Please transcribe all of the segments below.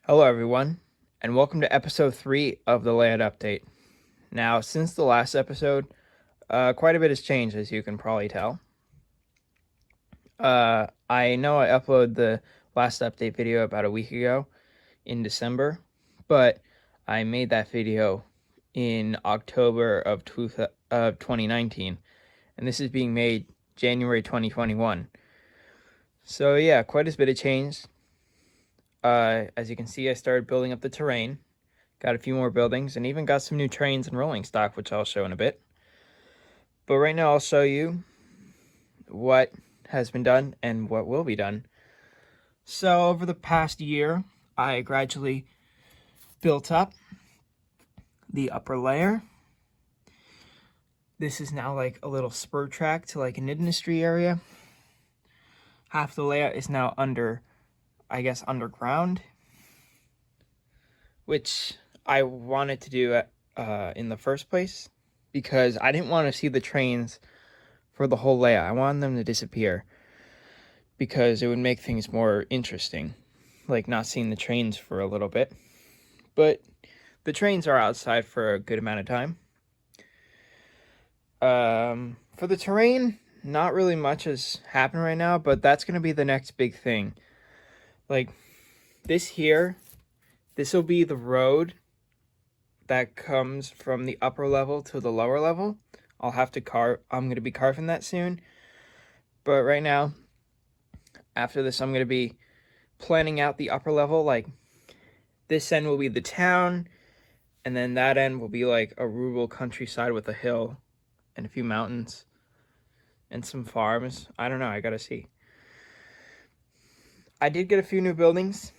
Hello, everyone, and welcome to episode 3 of the Layout Update. Now, since the last episode, quite a bit has changed, as you can probably tell. I know I uploaded the last update video about a week ago in December, but I made that video in October of 2019, and this is being made January 2021. So, yeah, quite a bit of change. As you can see, I started building up the terrain. Got a few more buildings, and even got some new trains and rolling stock, which I'll show in a bit. But right now I'll show you what has been done and what will be done. So over the past year, I gradually built up the upper layer. This is now like a little spur track to like an industry area. Half the layout is now underground, which I wanted to do in the first place because I didn't want to see the trains for the whole layout. I wanted them to disappear because it would make things more interesting, like not seeing the trains for a little bit. But the trains are outside for a good amount of time. For the terrain, not really much has happened right now, but that's going to be the next big thing. Like this will be the road that comes from the upper level to the lower level. I'm going to be carving that soon. But right now, after this, I'm going to be planning out the upper level. Like this end will be the town, and then that end will be like a rural countryside with a hill and a few mountains and some farms. I don't know, I gotta see. I did get a few new buildings.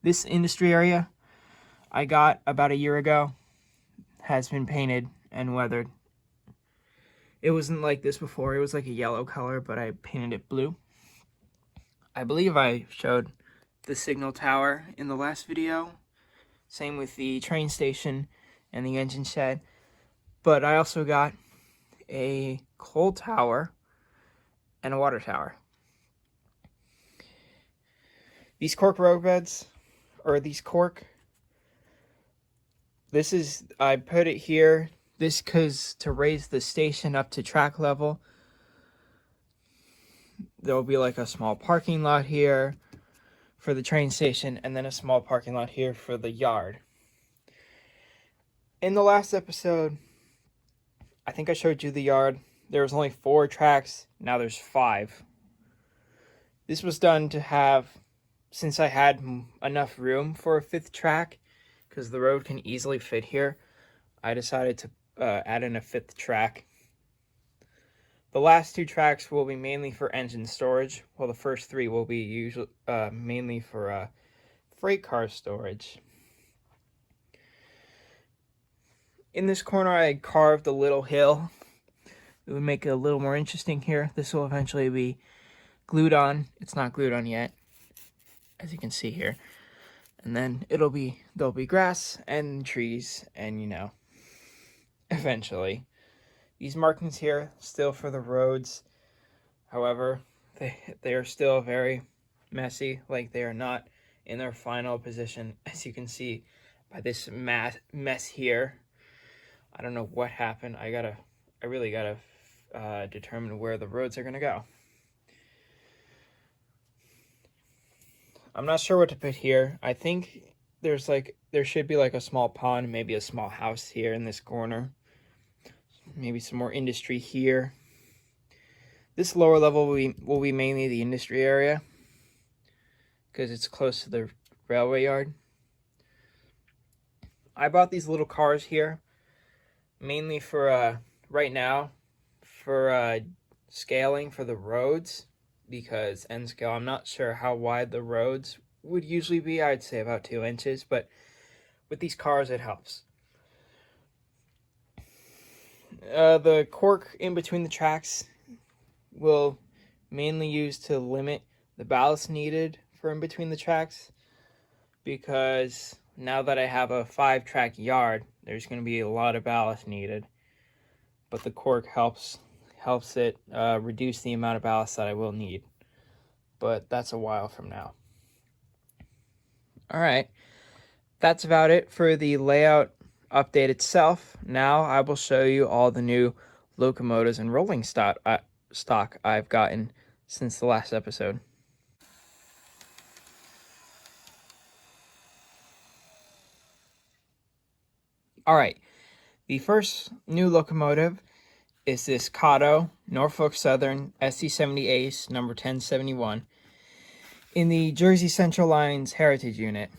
This industry area I got about a year ago has been painted and weathered. It wasn't like this before. It was like a yellow color, but I painted it blue. I believe I showed the signal tower in the last video. Same with the train station and the engine shed. But I also got a coal tower and a water tower. These cork roadbeds, or these cork, I put it here, because to raise the station up to track level. There'll be like a small parking lot here for the train station, and then a small parking lot here for the yard. In the last episode, I think I showed you the yard. There was only 4 tracks, now there's 5. This was done to have, since I had enough room for a 5th track, because the road can easily fit here, I decided to add in a 5th track. The last 2 tracks will be mainly for engine storage, while the first 3 will be mainly for freight car storage. In this corner, I carved a little hill. It would make it a little more interesting here. This will eventually be glued on. It's not glued on yet, as you can see here. And then there'll be grass and trees, and eventually. These markings here, still for the roads. However, they are still very messy. Like, they are not in their final position, as you can see by this mess here. I don't know what happened. I really gotta determine where the roads are gonna go. I'm not sure what to put here. I think there should be like a small pond, maybe a small house here in this corner. Maybe some more industry here. This lower level will be mainly the industry area because it's close to the railway yard. I bought these little cars here mainly for right now for scaling for the roads, because end scale, I'm not sure how wide the roads would usually be. I'd say about 2 inches, but with these cars it helps. The cork in between the tracks will mainly use to limit the ballast needed for in between the tracks, because now that I have a 5-track yard, there's going to be a lot of ballast needed, but the cork helps it reduce the amount of ballast that I will need, but that's a while from now. All right, that's about it for the layout update itself. Now I will show you all the new locomotives and rolling stock I've gotten since the last episode. All right, the first new locomotive is this Kato Norfolk Southern SC70 Ace number 1071 in the Jersey Central Line's Heritage Unit.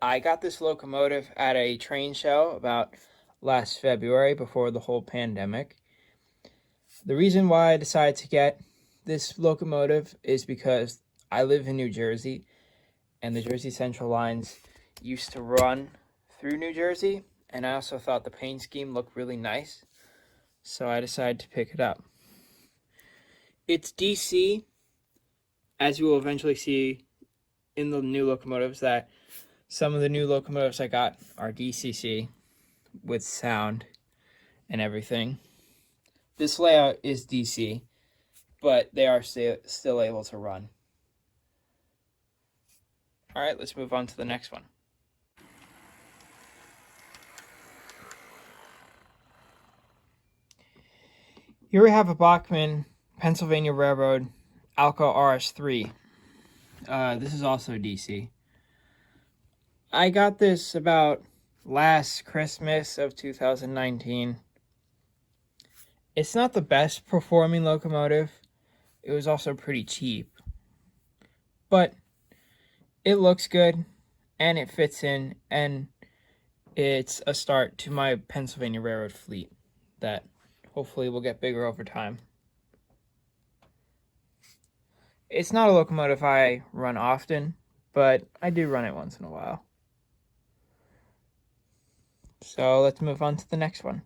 I got this locomotive at a train show about last February before the whole pandemic. The reason why I decided to get this locomotive is because I live in New Jersey and the Jersey Central lines used to run through New Jersey, and I also thought the paint scheme looked really nice, so I decided to pick it up. It's DC, as you will eventually see in the new locomotives, that some of the new locomotives I got are DCC with sound and everything. This layout is DC, but they are still able to run. All right, let's move on to the next one. Here we have a Bachmann Pennsylvania Railroad Alco RS3. This is also DC. I got this about last Christmas of 2019. It's not the best performing locomotive. It was also pretty cheap. But it looks good and it fits in, and it's a start to my Pennsylvania Railroad fleet that hopefully will get bigger over time. It's not a locomotive I run often, but I do run it once in a while. So let's move on to the next one.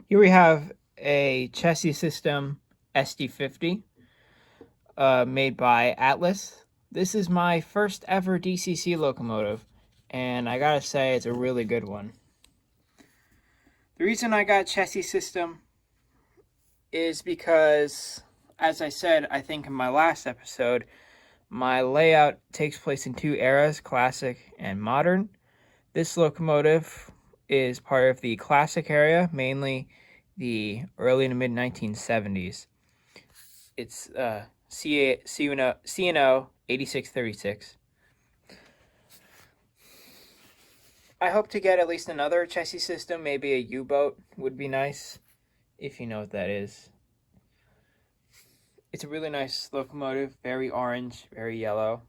Here we have a chassis system SD50 made by Atlas. This is my first ever DCC locomotive, and I gotta say it's a really good one. The reason I got chassis system is because, as I said, I think in my last episode, my layout takes place in two eras, classic and modern. This locomotive is part of the classic area, mainly the early to mid 1970s. It's CNO 8636. I hope to get at least another chassis system, maybe a U-boat would be nice, if you know what that is. It's a really nice locomotive, very orange, very yellow.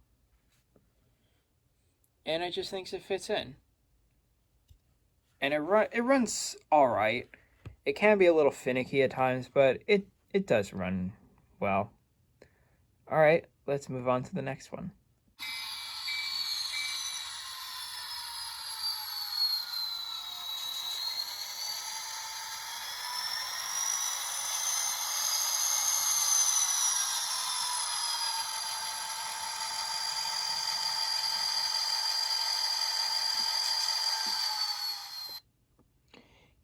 And I just think it fits in. And it runs all right. It can be a little finicky at times, but it does run well. All right, let's move on to the next one.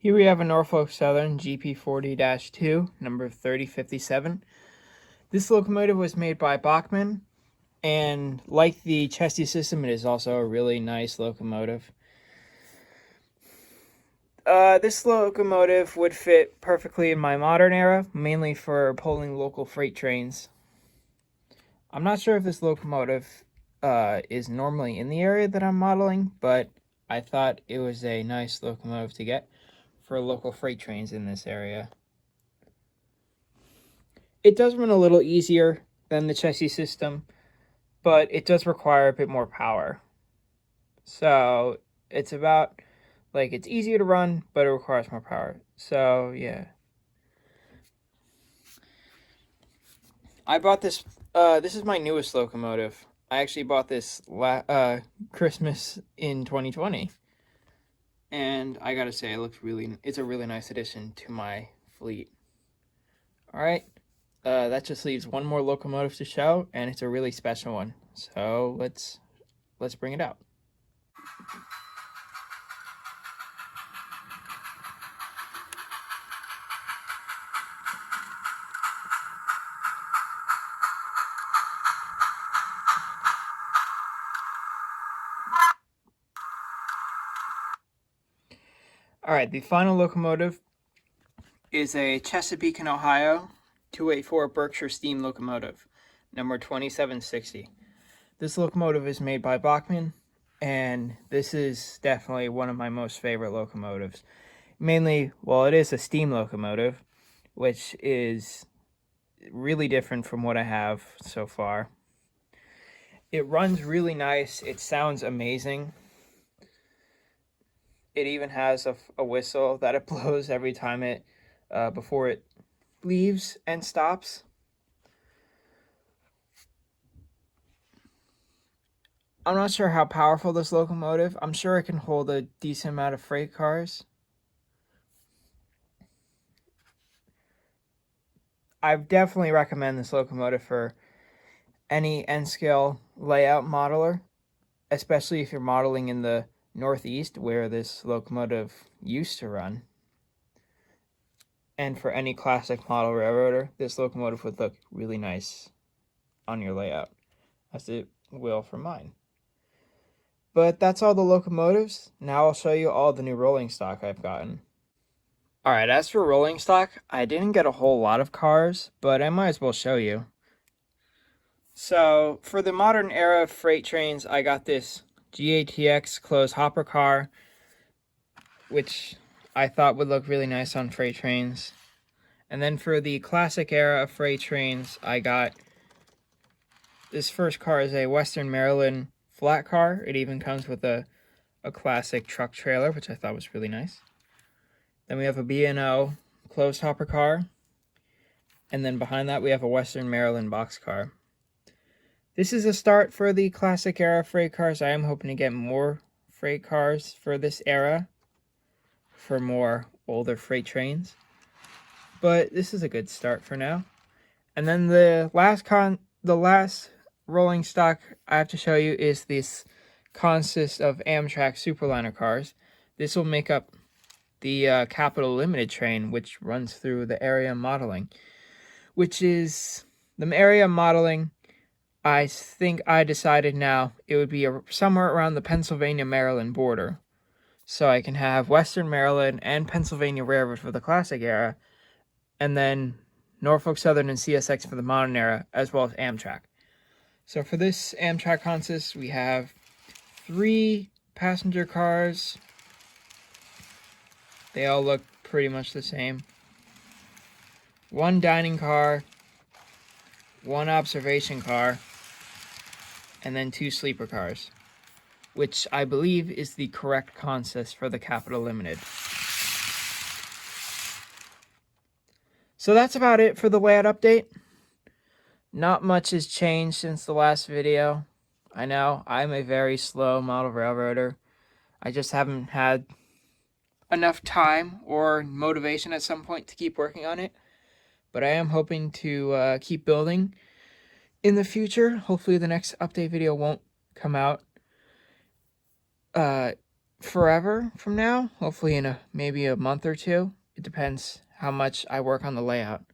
Here we have a Norfolk Southern GP40-2, number 3057. This locomotive was made by Bachmann, and like the chassis system, it is also a really nice locomotive. This locomotive would fit perfectly in my modern era, mainly for pulling local freight trains. I'm not sure if this locomotive is normally in the area that I'm modeling, but I thought it was a nice locomotive to get for local freight trains in this area. It does run a little easier than the chassis system, but it does require a bit more power. So it's about, like, it's easier to run, but it requires more power. So yeah. I bought this, this is my newest locomotive. I actually bought this Christmas in 2020. And I gotta say, it's a really nice addition to my fleet. All right, that just leaves one more locomotive to show, and it's a really special one. So let's bring it out. All right, the final locomotive is a Chesapeake, Ohio 284 Berkshire steam locomotive, number 2760. This locomotive is made by Bachmann, and this is definitely one of my most favorite locomotives. Mainly, well, it is a steam locomotive, which is really different from what I have so far. It runs really nice. It sounds amazing. It even has a whistle that it blows every time it before it leaves and stops. I'm not sure how powerful this locomotive. I'm sure it can hold a decent amount of freight cars. I definitely recommend this locomotive for any N-scale layout modeler, especially if you're modeling in the Northeast where this locomotive used to run. And for any classic model railroader, this locomotive would look really nice on your layout, as it will for mine. But that's all the locomotives. Now I'll show you all the new rolling stock I've gotten. Alright, as for rolling stock, I didn't get a whole lot of cars, but I might as well show you. So, for the modern era of freight trains, I got this GATX closed hopper car, which I thought would look really nice on freight trains. And then for the classic era of freight trains, I got this first car is a Western Maryland flat car. It even comes with a classic truck trailer, which I thought was really nice. Then we have a B&O closed hopper car. And then behind that, we have a Western Maryland boxcar. This is a start for the classic era freight cars. I am hoping to get more freight cars for this era, for more older freight trains. But this is a good start for now. And then the last rolling stock I have to show you is this consist of Amtrak Superliner cars. This will make up the Capital Limited train, which runs through the area modeling, which is the area modeling. I think I decided now it would be somewhere around the Pennsylvania-Maryland border. So I can have Western Maryland and Pennsylvania Railroad for the classic era, and then Norfolk Southern and CSX for the modern era, as well as Amtrak. So for this Amtrak consist, we have 3 passenger cars. They all look pretty much the same. 1 dining car, 1 observation car, and then 2 sleeper cars, which I believe is the correct consist for the Capital Limited. So that's about it for the layout update. Not much has changed since the last video. I know, I'm a very slow model railroader. I just haven't had enough time or motivation at some point to keep working on it. But I am hoping to keep building in the future. Hopefully the next update video won't come out forever from now. Hopefully in maybe a month or 2. It depends how much I work on the layout.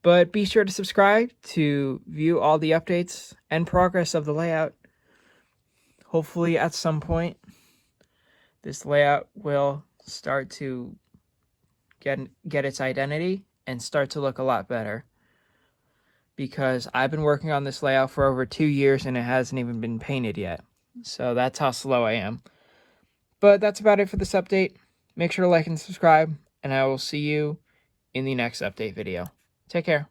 But be sure to subscribe to view all the updates and progress of the layout. Hopefully at some point this layout will start to get its identity and start to look a lot better. Because I've been working on this layout for over 2 years and it hasn't even been painted yet. So that's how slow I am. But that's about it for this update. Make sure to like and subscribe, and I will see you in the next update video. Take care.